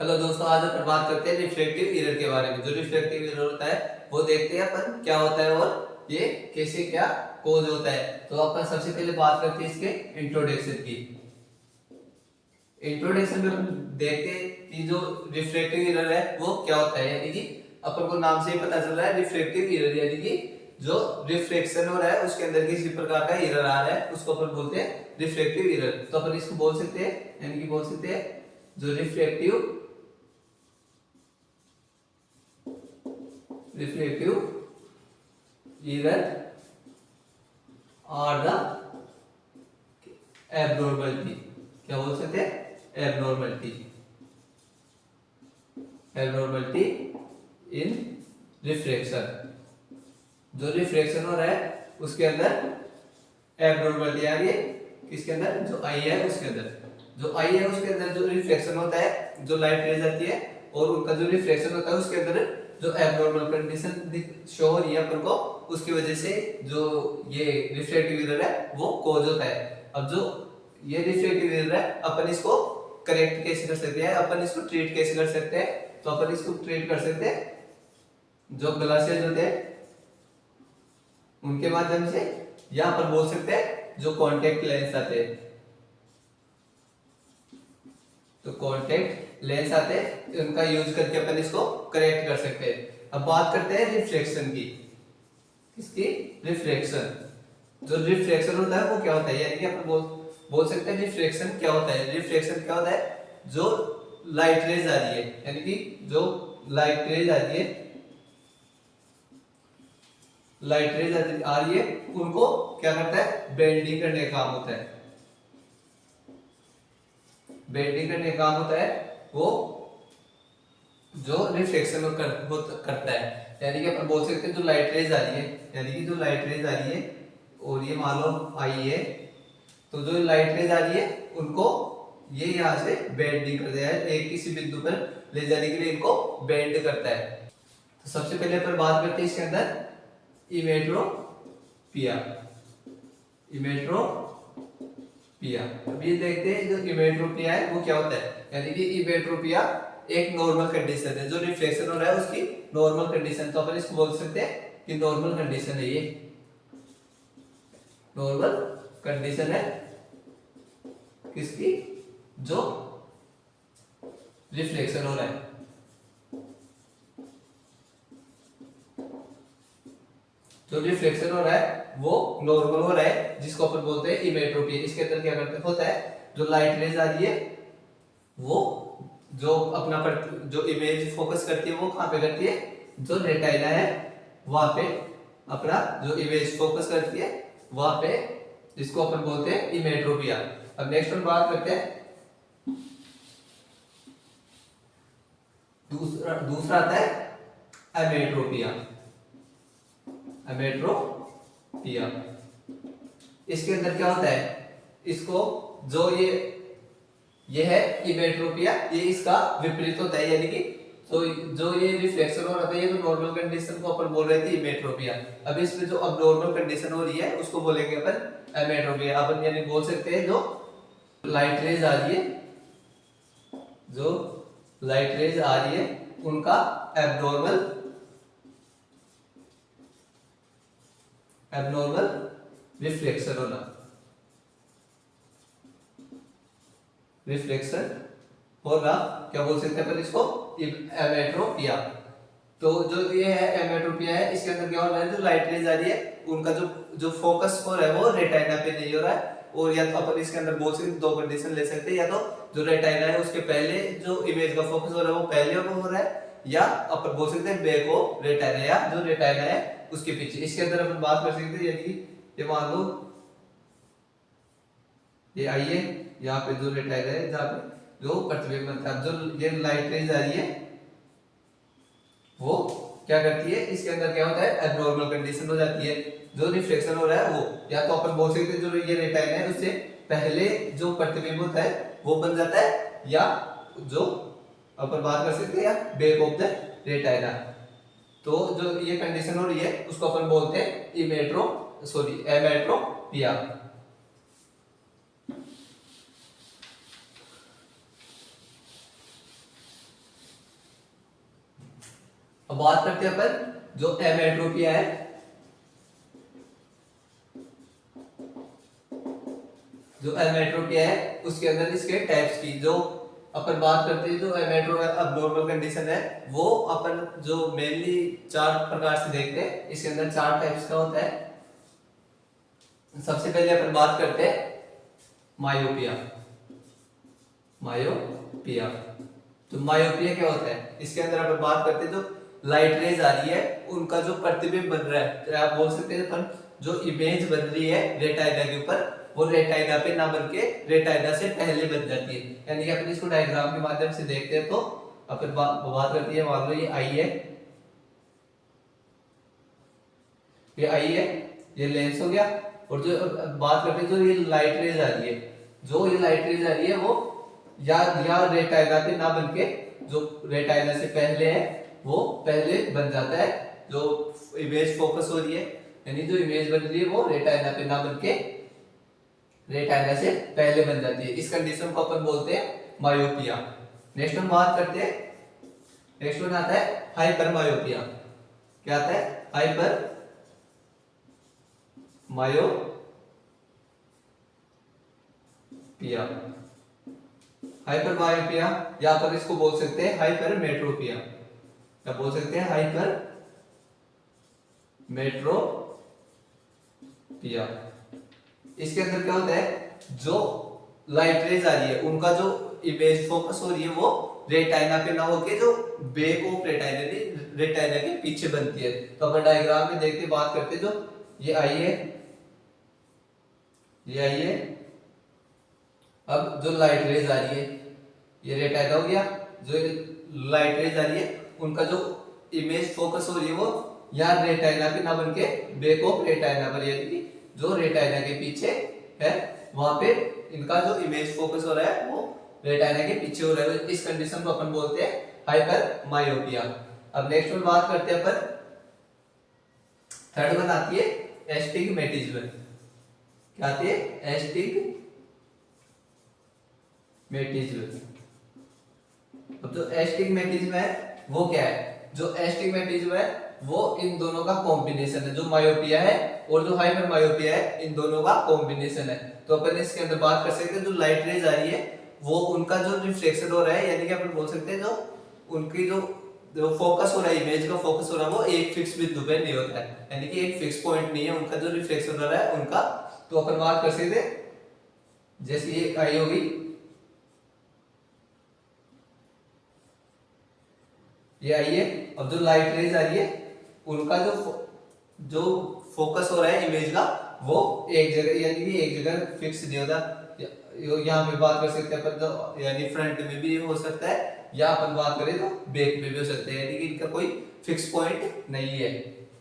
Hello दोस्तों, आज अपन बात करते हैं रिफ्लेक्टिव एरर के बारे में। जो रिफ्लेक्टिव एरर होता है वो देखते हैं अपन क्या होता है और ये कैसे क्या कोज होता है। तो अपन सबसे पहले बात करते हैं इसके इंट्रोडक्शन की। इंट्रोडक्शन में अपन देखते हैं कि जो रिफ्लेक्टिव एरर है वो क्या होता है। यानी कि अपन को नाम से ही पता चल रहा है रिफ्लेक्टिव एरर, यानी कि जो रिफ्लेक्शन हो रहा है उसके अंदर किसी प्रकार का एरर आ रहा है उसको अपन बोलते हैं रिफ्लेक्टिव एरर। तो अपन इसको बोल सकते हैं, यानी कि बोल सकते हैं जो reflective error or the abnormality, क्या बोल सकते हैं एबनॉर्मलिटी इन रिफ्लेक्शन। जो रिफ्लेक्शन हो रहा है उसके अंदर एबनॉर्मलिटी आ रही है। किसके अंदर? जो आई है उसके अंदर। जो आई है उसके अंदर जो रिफ्लेक्शन होता है, जो लाइट रेज आती है और उनका जो रिफ्लेक्शन होता है उसके अंदर जो एबनॉर्मल कंडीशन शो हो रही है अपन को, उसकी वजह से जो ये रिफ्लेक्टिव एरर है वो कॉज होता है। अब जो ये रिफ्लेक्टिव एरर है अपन इसको करेक्ट कैसे कर सकते हैं, अपन इसको ट्रीट कैसे कर सकते हैं? तो अपन इसको ट्रीट कर सकते हैं जो ग्लासेस होते हैं उनके माध्यम से, या पर बोल सकते हैं जो कांटेक्ट लेंस आते हैं। तो कांटेक्ट लेंस आते हैं उनका यूज करके अपन इसको करेक्ट कर सकते हैं। अब बात करते हैं रिफ्लेक्शन की। किसकी? रिफ्लेक्शन। जो रिफ्लेक्शन होता है वो क्या होता है, यानी कि अपन बोल सकते हैं रिफ्लेक्शन क्या होता है। रिफ्लेक्शन क्या होता है? जो लाइट रेज आ रही है, यानी कि जो लाइट रेज आ रही है उनको क्या करता है? बेंडिंग करने का काम होता है। बेंडिंग करने का काम होता है वो जो रिफ्लेक्शन करता है। यानी कि अपन बोल सकते हैं जो लाइट रेज आ रही है, यानी कि जो लाइट रेज आ रही है और ये मान लो आई है, तो जो लाइट रेज आ रही है उनको ये यहाँ से बेंडिंग कर दिया है, एक किसी बिंदु पर ले जाने के लिए इनको बेंड करता है। तो सबसे पहले अपन बात करते हैं इसके अंदर इमेट्रोपिया। अब ये देखते हैं जो इमेट्रोपिया है वो क्या होता है। यानी कि इमेट्रोपिया एक नॉर्मल कंडीशन है, जो रिफ्लेक्शन हो रहा है उसकी नॉर्मल कंडीशन। तो अपन इसको बोल सकते हैं कि नॉर्मल कंडीशन है, ये नॉर्मल कंडीशन है किसकी? जो रिफ्लेक्शन हो रहा है। जो रिफ्लेक्शन हो रहा है वो नॉर्मल हो रहा है, जिसको अपन बोलते हैं इमेट्रोपिया। इसके अंदर क्या करते होता है, जो लाइट रेज आ रही है वो जो अपना जो इमेज फोकस करती है वो कहां पे करती है? जो रेटिना है वहां पे अपना जो इमेज फोकस करती है वहां पे, जिसको अपन बोलते हैं इमेट्रोपिया। अब नेक्स्ट हम बात करते हैं दूसरा आता है एमेट्रोपिया। इसके अंदर क्या होता है? इसको जो ये है इमेट्रोपिया, ये इसका विपरीत होता है। यानी कि तो जो ये रिफ्लेक्शन हो रहा था, ये तो नॉर्मल कंडीशन को अपन बोल रहे थे इमेट्रोपिया। अब इसमें जो अब नॉर्मल कंडीशन हो रही है उसको बोलेंगे अपन एमेट्रोपिया। अपन यानी बोल सकते हैं जो लाइट रेज आ रही है, उनका एब्नॉर्मल रिफ्लेक्शन होना क्या बोल सकते हैं अपन इसको? एमेट्रोपिया। तो जो ये है एमेट्रोपिया है, इसके अंदर क्या हो रहा है? जो लाइट रेज आ रही है उनका जो फोकस हो रहा है वो रेटिना पे नहीं हो रहा है। और या तो अपन इसके अंदर बोल सकते दो कंडीशन ले सकते हैं, या तो जो रेटिना है उसके पहले जो इमेज का फोकस हो रहा है वो पहले हो रहा है, या अपन बोल सकते हैं बैक ऑफ रेटिना, या जो रेटिना है उसके पीछे। इसके अंदर अपन बात कर सकते हैं, यानी ये मान लो ये आइए यहाँ पे जो रेटिना है जहाँ पे जो प्रतिबिंब बनता है, जो ये लाइट रेज आ रही है वो क्या करती है? इसके अंदर क्या होता है? एब्नॉर्मल कंडीशन हो जाती है। जो रिफ्लेक्शन हो रहा है वो या तो अपन बोल सकते हैं जो ये रेटिना है उससे पहले जो प्रतिबिंब होता है वो बन जाता है, या जो अपन बात कर सकते हैं या बैक ऑफ द रेटिना। तो जो ये कंडीशन हो रही है उसको अपन बोलते हैं एमेट्रोपिया। अब बात करते हैं अपन जो एमेट्रोपिया है, जो एमेट्रोपिया है उसके अंदर इसके टाइप्स की जो अपन बात करते हैं, जो एमेट्रो अबनॉर्मल कंडीशन है वो अपन जो मेनली 4 प्रकार से देखते हैं, इसके अंदर 4 टाइप्स का होता है। सबसे पहले अपन बात करते हैं मायोपिया। मायोपिया, तो मायोपिया क्या होता है, इसके अंदर अपन बात करते हैं जो लाइट रेज आ रही है उनका जो प्रतिबिंब बन रहा है, तो आप बोल सकते हैं अपन जो इमेज बन रही है रेटाइना के ऊपर, वो रेटाइना पे ना बन के रेटाइना से पहले बन जाती है। यानी कि अपन इसको डायग्राम के माध्यम से देखते हैं तो अपन बात करती है, मान लो ये आई है, ये आई है, ये लेंस हो गया, और जो बात करते हैं जो ये लाइट रेज आ रही है, जो ये लाइट रेज आ रही है वो या रेटाइना पे ना बन के जो रेटाइना से पहले है वो पहले बन जाता है, जो इमेज फोकस हो रही है यानी जो इमेज बन रही है वो रेटाइना पे ना बन के रेटाइना से पहले बन जाती है। इस कंडीशन को अपन बोलते हैं मायोपिया। नेक्स्ट हम बात करते हैं, नेक्स्ट वन आता है हाइपर मायोपिया। क्या आता है, हाइपर मायोपिया। हाइपर मायोपिया या पर इसको बोल सकते हैं हाइपर मेट्रोपिया। क्या बोल सकते हैं, हाइपर मेट्रोपिया। इसके अंदर क्या होता है, जो लाइट रेज आ रही है उनका जो इमेज फोकस हो रही है वो रेटाइना पे ना होके जो बैक ऑफ रेटाइना के पीछे बनती है। तो अपन डायग्राम में देखते बात करते जो ये आई है, ये आई है, अब जो लाइट रेज आ रही है ये रेटाइना हो गया, जो लाइट रेज आ रही है उनका जो इमेज फोकस हो रही है वो यहाँ रेटाइना पे ना बन के बैक ऑफ रेटाइना पर, यानी कि जो रेटाइना के पीछे है वहां पे इनका जो इमेज फोकस हो रहा है वो रेटाइना के पीछे हो रहा है। इस कंडीशन को अपन बोलते हैं हाइपर मायोपिया। अब नेक्स्ट में बात करते हैं अपन, थर्ड वन आती है एस्टिग्मेटिज्म। क्या आती है, एस्टिग्मेटिज्म। अब जो एस्टिग्मेटिज्म है वो क्या है, जो एस्टिग्मेटिज्म है वो इन दोनों का कॉम्बिनेशन है, जो मायोपिया है और जो हाइपर मायोपिया है इन दोनों का कॉम्बिनेशन है। तो अपन इसके अंदर बात कर सकते हैं जो लाइट रेज आ रही है वो उनका जो रिफ्लेक्शन हो रहा है, यानी कि अपन बोल सकते हैं जो उनकी जो फोकस हो रहा है, इमेज का फोकस हो रहा है वो एक फिक्स बिंदु पे नहीं होता है, यानी कि एक फिक्स पॉइंट नहीं है उनका जो रिफ्लेक्शन हो रहा है उनका। तो अपन बात कर सकते हैं जैसे ये आई होगी, ये आई है, अब जो लाइट रेज आ रही है उनका जो फोकस हो रहा है इमेज का वो एक जगह, यानी कि एक जगह फिक्स नहीं होता। यहाँ पे बात कर सकते हैं अपन तो, यानी फ्रंट में भी हो सकता है या अपन बात करें तो बैक में भी हो सकता है, यानी कि इनका कोई फिक्स पॉइंट नहीं है।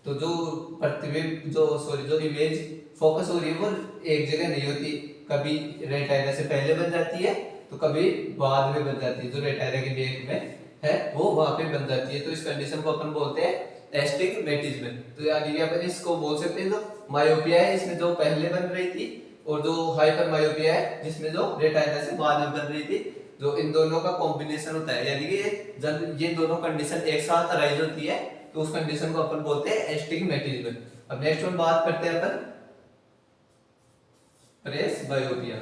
तो जो प्रतिबिंब जो इमेज फोकस हो रही है वो एक जगह नहीं होती, कभी रेटाइना से पहले बन जाती है तो कभी बाद में बन जाती है, जो रेटाइना के बैक में है वो वहां पे बन जाती है। तो इस कंडीशन को अपन बोलते हैं एस्टिग्मेटिज्म। तो यानी कि अपन इसको बोल सकते हैं जो मायोपिया है इसमें जो पहले बन रही थी, और जो हाइपर मायोपिया है जिसमें जो रेटाइना से बाद में बन रही थी, जो इन दोनों का कॉम्बिनेशन होता है, यानी कि जब ये दोनों कंडीशन एक साथ अराइज होती है तो उस कंडीशन को अपन बोलते हैं एस्टिग्मेटिज्म। अब नेक्स्ट वन बात करते हैं अपन प्रेसबायोपिया।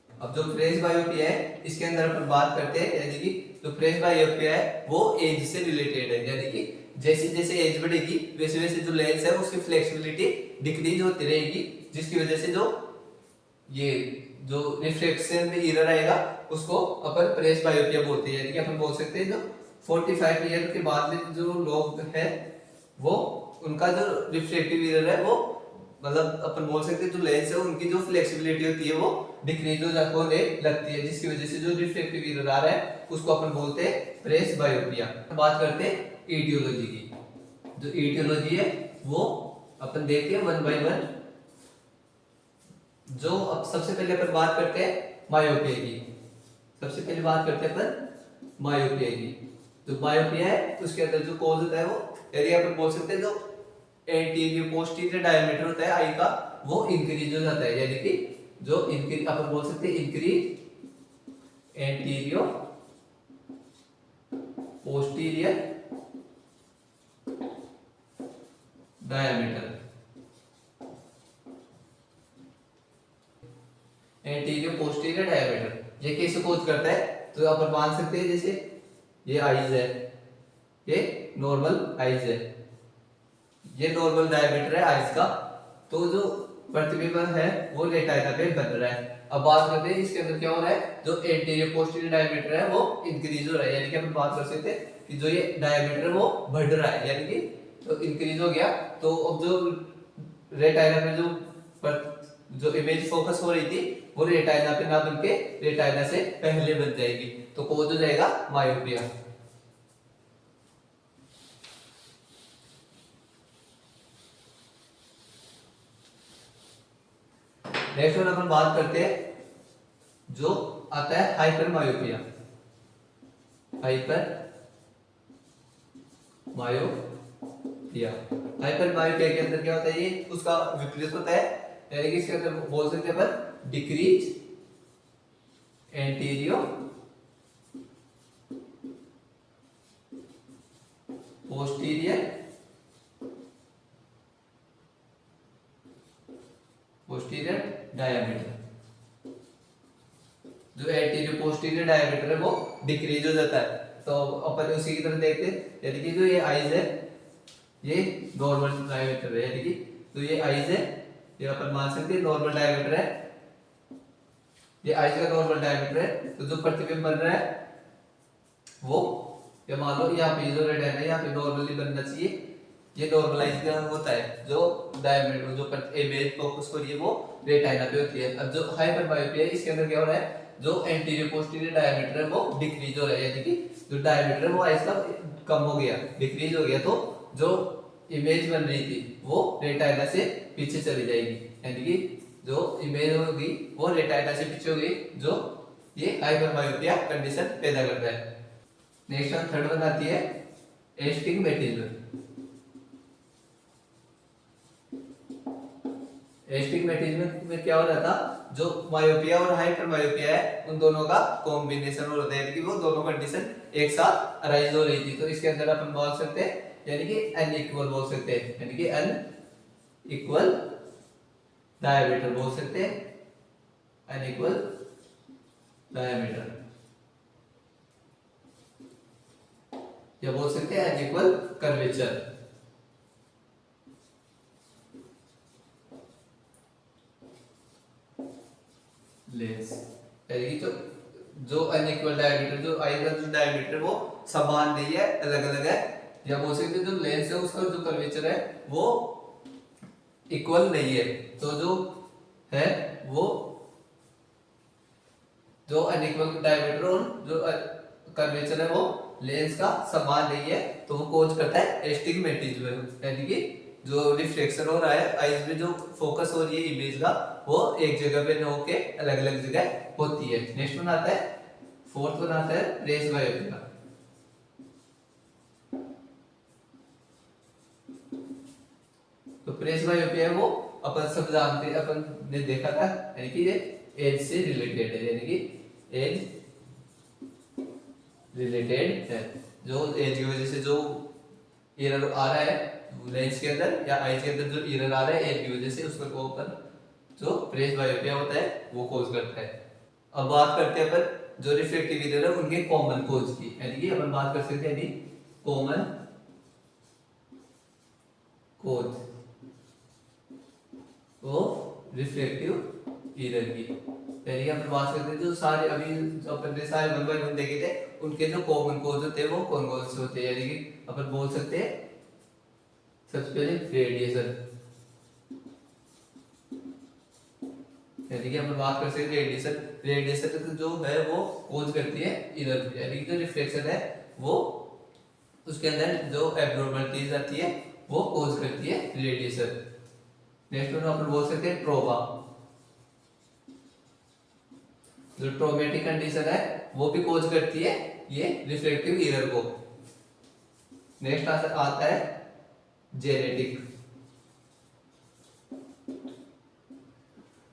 अब जो प्रेसबायोपिया है इसके अंदर अपन बात करते हैं, यानी कि जो प्रेसबायोपिया है वो एज से रिलेटेड है, यानी कि जैसे जैसे एज बढ़ेगी वैसे वैसे जो लेंस है उसकी फ्लेक्सिबिलिटी डिक्रीज होती रहेगी, जिसकी वजह से जो ये जो रिफ्लेक्शन में एरर आएगा उसको अपन प्रेसबायोपिया बोलते हैं। यानी कि अपन बोल सकते हैं जो 45 ईयर के बाद में जो लोग हैं वो उनका जो रिफ्लेक्टिव एरर है वो मतलब अपन बोल सकते हैं जो लेंस है उनकी जो फ्लेक्सिबिलिटी होती है वो डिक्रीज होने लगती है, जिसकी वजह से जो रिफ्लेक्टिव एरर आ रहा है उसको अपन बोलते हैं प्रेसबायोपिया। बात करते हैं ईटियोलॉजी की। जो ईटियोलॉजी है वो अपन देखते हैं वन बाय वन। जो अब सबसे पहले अपन बात करते हैं मायोपिया की। सबसे पहले बात करते हैं अपन मायोपिया की। जो मायोपिया है उसके अंदर जो कॉज होता है वो, यदि अपन बोल सकते हैं जो एंटीरियर पोस्टीरियर डायमीटर होता है आई का वो इंक्रीज हो जाता है, यानी कि जो इंक्रीज अपन बोल सकते हैं increase anterior posterior diameter, anterior posterior diameter. ये कैसे कोज करता है, तो अपन मान सकते हैं जैसे ये आईज है, ये नॉर्मल आईज है, ये नॉर्मल डायमीटर है आईज का, तो जो प्रतिबिंब है वो रेटाइना पे बन रहा है। अब बात करते हैं इसके अंदर क्या हो रहा है, जो एंटीरियर पोस्टीरियर डायमीटर है वो इंक्रीज हो रहा है, यानी कि अपन बात कर सकते हैं कि जो ये डायमीटर वो बढ़ रहा है, यानी कि तो इंक्रीज हो गया। तो अब जो रेटाइना पे जो इमेज फोकस हो रही थी वो रेटाइना पे ना बन के रेटाइना से पहले बन जाएगी, तो कोज हो जाएगा मायोपिया। नेक्स्ट वन अपन बात करते हैं जो आता है hyper myopia. Hyper myopia, hyper myopia के अंदर क्या होता है, ये उसका विपरीत होता है, यानी कि इसके अंदर बोल सकते हैं अपन डिक्रीज एंटीरियो पोस्टीरियर डायमीटर। जो एंटीरियर पोस्टीरियर डायमीटर है वो डिक्रीज हो जाता है, तो अपन उसी की तरह देखते हैं, यानी कि जो ये आईज है ये नॉर्मल डायमीटर है, यानी कि तो ये आईज है, ये अपन मान सकते हैं नॉर्मल डायमीटर है, ये आईज का नॉर्मल डायमीटर है। तो जो प्रतिबिंब बन रहा है वो, या मान लो यहाँ पे जो रेटाइना है यहाँ पे नॉर्मली बनना चाहिए, ये नॉर्मलाइज होता है, जो डायमीटर जो इमेज फोकस हो रही है वो रेटाइना पे होती है। अब जो हाइपर मायोपिया है इसके अंदर क्या हो रहा है, जो एंटीरियर पोस्टीरियर डायमीटर है वो डिक्रीज हो रहा है, यानी कि जो डायमीटर है वो आइस का कम हो गया, डिक्रीज हो गया, तो जो इमेज बन रही थी वो रेटाइना से पीछे चली जाएगी, यानी कि जो इमेज होगी वो रेटाइना से पीछे होगी, जो ये हाइपर मायोपिया कंडीशन पैदा करता है। नेक्स्ट वन थर्ड वन आती है एस्टिग्मेटिज्म। एस्टिग्मेटिज्म में क्या हो रहा था, जो मायोपिया और हाइपर मायोपिया है उन दोनों का कॉम्बिनेशन हो रहा है, कि वो दोनों कंडीशन एक साथ अराइज हो रही थी, तो इसके अंदर अपन बोल सकते हैं यानी कि अनइक्वल बोल सकते हैं, यानी कि अनइक्वल डायमीटर बोल सकते हैं, अनइक्वल डायमीटर, या बोल सकते हैं अनइक्वल कर्वेचर। लेंस, यानी कि जो अनइक्वल डायमीटर, जो आई का जो डायमीटर वो समान नहीं है, अलग अलग है, या बोल सकते हैं जो लेंस है उसका जो कर्वेचर है वो इक्वल नहीं है, तो जो है वो जो अनइक्वल डायमीटर और जो कर्वेचर है वो लेंस का समान नहीं है, तो वो कोज करता है एस्टिग्मेटिज्म, यानी कि जो रिफ्लेक्शन हो रहा है आईज में, जो फोकस हो रही है इमेज का वो एक जगह पे न होके अलग अलग जगह होती है। नेक्स्ट वन आता है, फोर्थ वन आता है प्रेस मायोपिया। तो प्रेस मायोपिया वो अपन सब जानते हैं, अपन ने देखा था, यानी कि ये एज से रिलेटेड है, यानी कि एज रिलेटेड है, जो एज की वजह से जो एरर आ रहा है लेंस के अंदर या आईज के अंदर, जो एरर आ रहा है एज की वजह से, उसको ऊपर जो प्रेस मायोपिया होता है वो कोज करता है। अब बात करते हैं अपन जो रिफ्रैक्टिव एरर है उनके कॉमन कोज की, यानी कि अपन बात कर सकते हैं कॉमन कोज वो रिफ्रैक्टिव एरर की, यानी कि अपन बात करते हैं जो सारे अभी अपन ने सारे 1 बाय 1 देखे थे, उनके जो कॉमन कोज होते हैं वो कौन कौन से होते हैं, यानी कि अपन बोल सकते हैं सबसे पहले रेडिएशन, यानी कि हम बात कर सकते हैं रेडिएशन। रेडिएशन जो है वो कोज करती है एरर, यानी कि जो रिफ्लेक्शन है वो उसके अंदर जो एब्नॉर्मलिटीज आती है वो कोज करती है रेडिएशन। नेक्स्ट वन अपन बोल सकते हैं ट्रोमा, जो ट्रोमेटिक कंडीशन है वो भी कोज करती है ये रिफ्लेक्टिव एरर को। नेक्स्ट आता है जेनेटिक।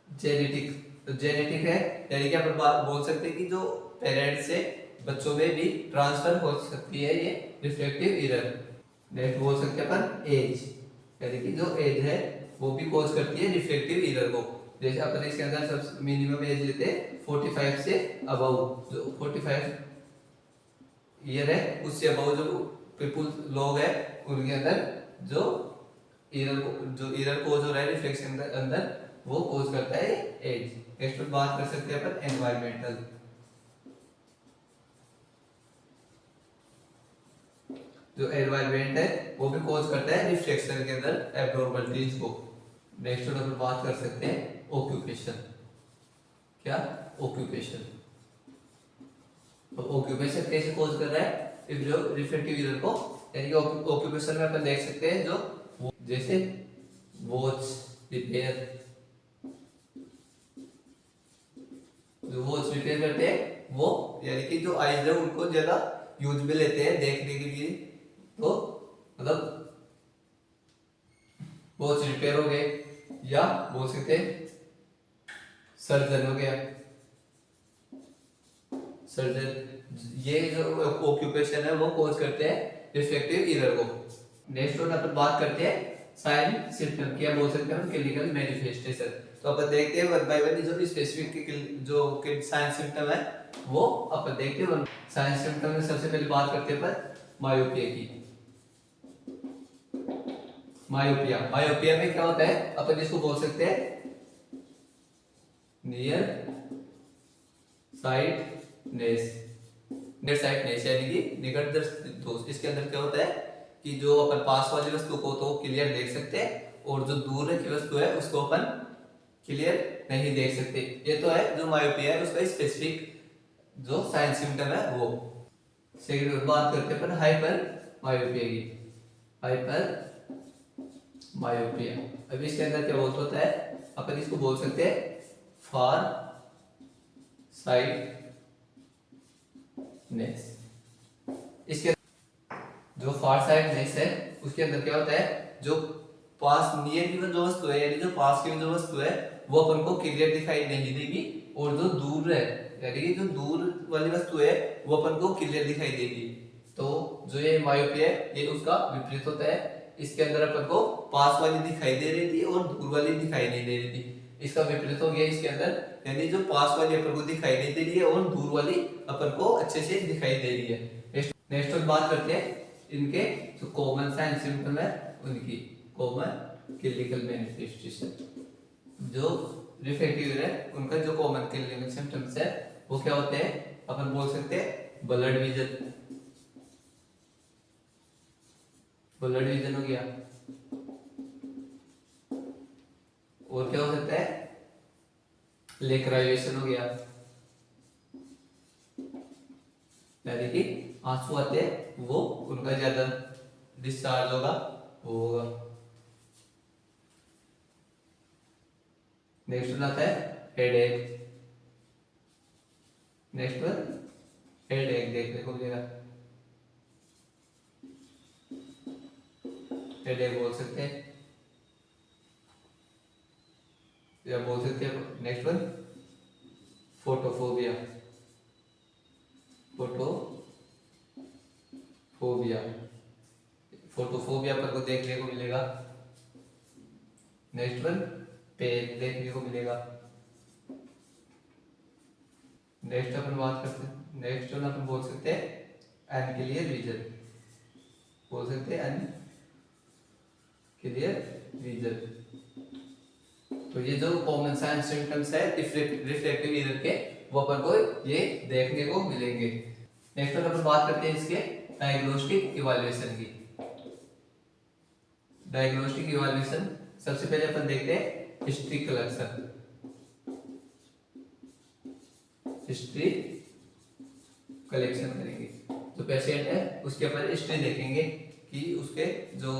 जेनेटिक तो जेनेटिक है, यानी कि अपन बोल सकते हैं कि जो पेरेंट्स से बच्चों में भी ट्रांसफर हो सकती है ये रिफ्लेक्टिव एरर। नेक्स्ट बोल सकते हैं अपन एज, यानी कि जो एज है वो भी कॉज करती है रिफ्लेक्टिव एरर को। जैसे अपन इसके अंदर सब मिनिमम एज लेते हैं 45 से अबव, जो 45 ईयर है उससे अबव जो पीपुल लोग है उनके अंदर जो एरर कोज हो रहा है रिफ्लेक्शन के अंदर वो कोज करता है एज। नेक्स्ट पर बात कर सकते हैं अपन एनवायरमेंटल। जो एनवायरमेंट है वो भी कोज करता है रिफ्लेक्शन के अंदर एब्नॉर्मलिटीज को। नेक्स्ट पर बात कर सकते हैं ऑक्यूपेशन। क्या? ऑक्यूपेशन। तो ऑक्यूपेशन कैसे कोज कर रहा है इस जो रिफ्लेक्टिव एरर को, यानी कि ऑक्यूपेशन में अपन देख सकते हैं जो जैसे वॉच रिपेयर, जो वॉच रिपेयर करते हैं वो यानी कि जो आईज है उनको ज्यादा यूज में लेते हैं देखने के लिए, तो मतलब वॉच रिपेयर हो गए, या बोल सकते हैं सर्जन हो गया, सर्जन। ये जो ऑक्यूपेशन है वो कोज करते हैं रिफ्लेक्टिव एरर को। नेक्स्ट वन अपन बात करते हैं साइन सिम्टम, क्या बोल सकते हैं क्लिनिकल मैनिफेस्टेशन। तो अपन देखते हैं वन बाय वन जो स्पेसिफिक जो साइन सिम्टम है वो अपन देखते हैं। साइन सिम्टम में सबसे पहले बात करते हैं अपन मायोपिया की। मायोपिया में क्या होता है अपन इसको बोल सकते हैं नियर साइटनेस, नियर साइटनेस यानी कि निकट दृष्टि। इसके अंदर क्या होता है कि जो अपन पास वाली वस्तु को तो क्लियर देख सकते हैं और जो दूर की वस्तु है उसको अपन क्लियर नहीं देख सकते। ये तो है जो मायोपिया है उसका स्पेसिफिक जो साइन सिम्टम है वो। सेकंड बात करते हैं अपन हाइपर मायोपिया की। हाइपर मायोपिया, अभी इसके अंदर क्या होता है अपन इसको बोल सकते हैं फार साइटनेस। इसके जो फार साइटनेस है उसके अंदर क्या होता है जो पास नियर की जो वस्तु है यानी जो पास की जो वस्तु है वो अपन को क्लियर दिखाई नहीं देगी, और जो दूर है यानी कि जो दूर वाली वस्तु है वो अपन को क्लियर दिखाई देगी। तो जो ये मायोपिया है ये उसका विपरीत होता है। इसके अंदर अपन को पास वाली दिखाई दे रही थी और दूर वाली दिखाई नहीं दे रही थी। इसका विपरीत हो गया इसके अंदर, यानी जो पास वाली अपन को दिखाई नहीं दे रही है और दूर वाली अपन को अच्छे से दिखाई दे रही है। नेक्स्ट बात करते हैं इनके जो कॉमन साइन सिम्टम है उनकी। कॉमन क्लिनिकल मैनिफेस्टेशन, जो रिफ्लेक्टिव है उनका जो कॉमन क्लिनिकल सिम्टम्स है वो क्या होते हैं अपन बोल सकते हैं ब्लड विजन। ब्लड विजन हो गया, और क्या हो सकता है लेक्राइवेशन हो गया, यानी कि आंसू आते हैं वो उनका ज्यादा डिस्चार्ज होगा वो होगा। नेक्स्ट वन आता है हेडेक। नेक्स्ट वन हेडेक देखने को मिलेगा, हेडेक बोल सकते हैं या बोल सकते हैं। Next one photophobia. फोटोफोबिया पर को देखने को मिलेगा। नेक्स्ट वन पेन देखने को मिलेगा। नेक्स्ट अपन बात करते हैं, नेक्स्ट वन अपन बोल सकते हैं अनक्लियर विजन। बोल सकते हैं अनक्लियर विजन। तो ये जो कॉमन साइन सिम्टम्स है रिफ्लेक्टिव एरर के वो अपन को ये देखने को मिलेंगे। नेक्स्ट अपन बात करते हैं इसके डायग्नोस्टिक इवैल्यूएशन की। डायग्नोस्टिक इवैल्यूएशन सबसे पहले अपन देखते हैं हिस्ट्री कलेक्शन। हिस्ट्री कलेक्शन करेंगे, जो पेशेंट है उसके अपन हिस्ट्री देखेंगे कि उसके जो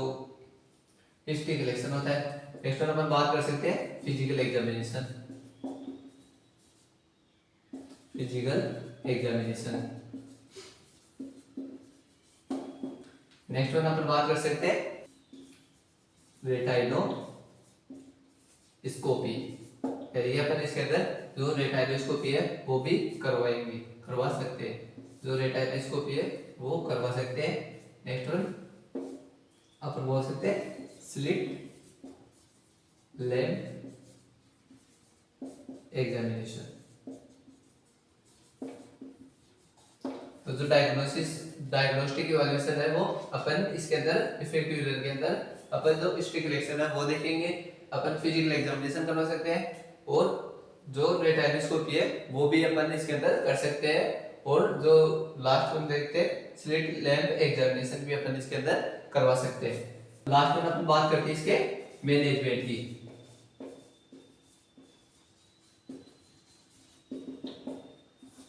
हिस्ट्री कलेक्शन होता है। नेक्स्ट अपन बात कर सकते हैं physical examination. Physical examination. Next one अपन बात कर सकते हैं रेटाइनोस्कोपी, यानी अपन इसके अंदर जो रेटाइनोस्कोपी है वो भी करवा सकते हैं। जो रेटाइनोस्कोपी है वो करवा सकते हैं। नेक्स्ट वन अपन बोल सकते हैं स्लिट लैम्प एग्जामिनेशन। तो जो डायग्नोस्टिक इवैल्यूएशन है वो अपन इसके अंदर इफेक्टिव रीजन के अंदर अपन जो स्टिक इलेक्शन है वो देखेंगे, अपन फिजिकल एग्जामिनेशन करवा सकते हैं, और जो रेटाइनोस्कोपी है वो भी अपन इसके अंदर कर सकते हैं, और जो लास्ट वन देखते हैं स्लिट लैम्प एग्जामिनेशन भी अपन इसके अंदर करवा सकते हैं। लास्ट में अपन बात करते हैं इसके मैनेजमेंट की।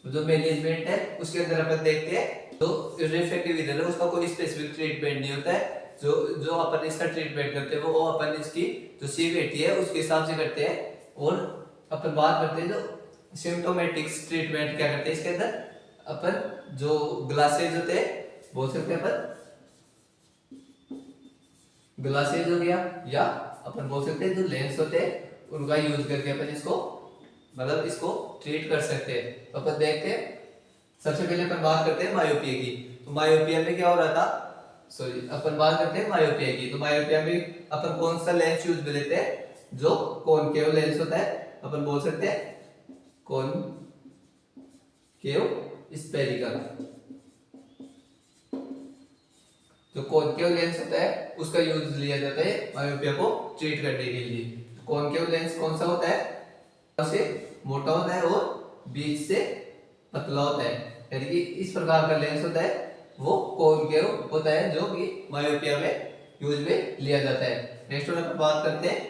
जो मैनेजमेंट है उसके अंदर अपन देखते हैं तो रिफ्रैक्टिव एरर है उसका कोई स्पेसिफिक ट्रीटमेंट नहीं होता है। जो अपन इसका ट्रीटमेंट करते हैं वो अपन इसकी जो सीवीटी है उसके हिसाब से करते हैं। और अपन बात करते हैं जो सिम्प्टोमेटिक्स ट्रीटमेंट क्या करते हैं इसके अंदर, अपन जो ग्लासेज होते हैं बोल सकते हैं अपन ग्लासेज हो गया, या अपन बोल सकते हैं जो लेंस होते हैं उनका यूज करके अपन इसको मतलब इसको ट्रीट कर सकते हैं। तो अपन देखते हैं सबसे पहले अपन बात करते हैं मायोपिया की। तो मायोपिया में क्या हो रहा था, सॉरी अपन बात करते हैं मायोपिया की। तो मायोपिया में अपन कौन सा लेंस यूज में लेते हैं, जो कॉनकेव लेंस होता है, अपन बोल सकते हैं कॉनकेव स्फेरिकल। जो कॉनकेव लेंस होता है उसका यूज लिया जाता है मायोपिया को ट्रीट करने के लिए। कॉनकेव लेंस कौन सा होता है, से मोटा होता है और बीच से पतला होता है, यानी कि इस प्रकार का लेंस होता है वो कॉनकेव होता है जो कि मायोपिया में यूज में लिया जाता है। नेक्स्ट वन अपन बात करते हैं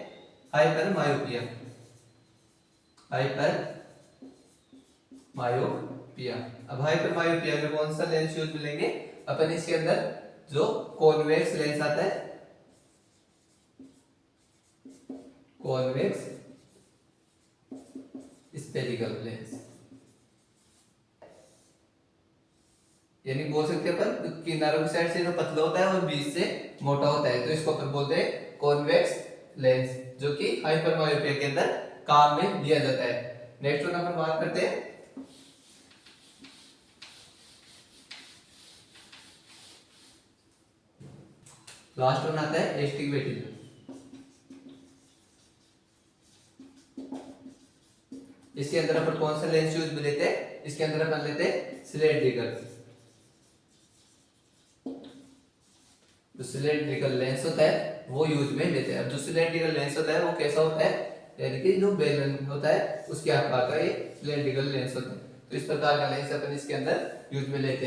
हाइपर मायोपिया। हाइपर मायोपिया, अब हाइपर मायोपिया में कौन सा लेंस यूज मिलेंगे अपन इसके अंदर, जो कॉन्वेक्स लेंस आता है, कॉन्वेक्स स्फेरिकल लेंस, यानी बोल सकते हैं अपन किनारों की साइड से जो पतला होता है और बीच से मोटा होता है, तो इसको अपन बोलते हैं कॉन्वेक्स लेंस, जो कि हाइपर मायोपिया के अंदर काम में लिया जाता है। नेक्स्ट वन अपन बात करते हैं लास्ट वन आता है एस्टिग्मेटिज्म। इसके अंदर अपन कौन सा लेंस यूज में लेते हैं, इसके अंदर अपन लेते हैं सिलेंड्रिकल। जो सिलेंड्रिकल लेंस होता है वो यूज में लेते हैं। अब जो सिलेंड्रिकल लेंस होता है वो कैसा होता है, यानी कि जो बेलन होता है उसके आकार का ये सिलेंड्रिकल लेंस होता है। तो इस प्रकार का लेंस अपन इसके अंदर यूज में लेते हैं।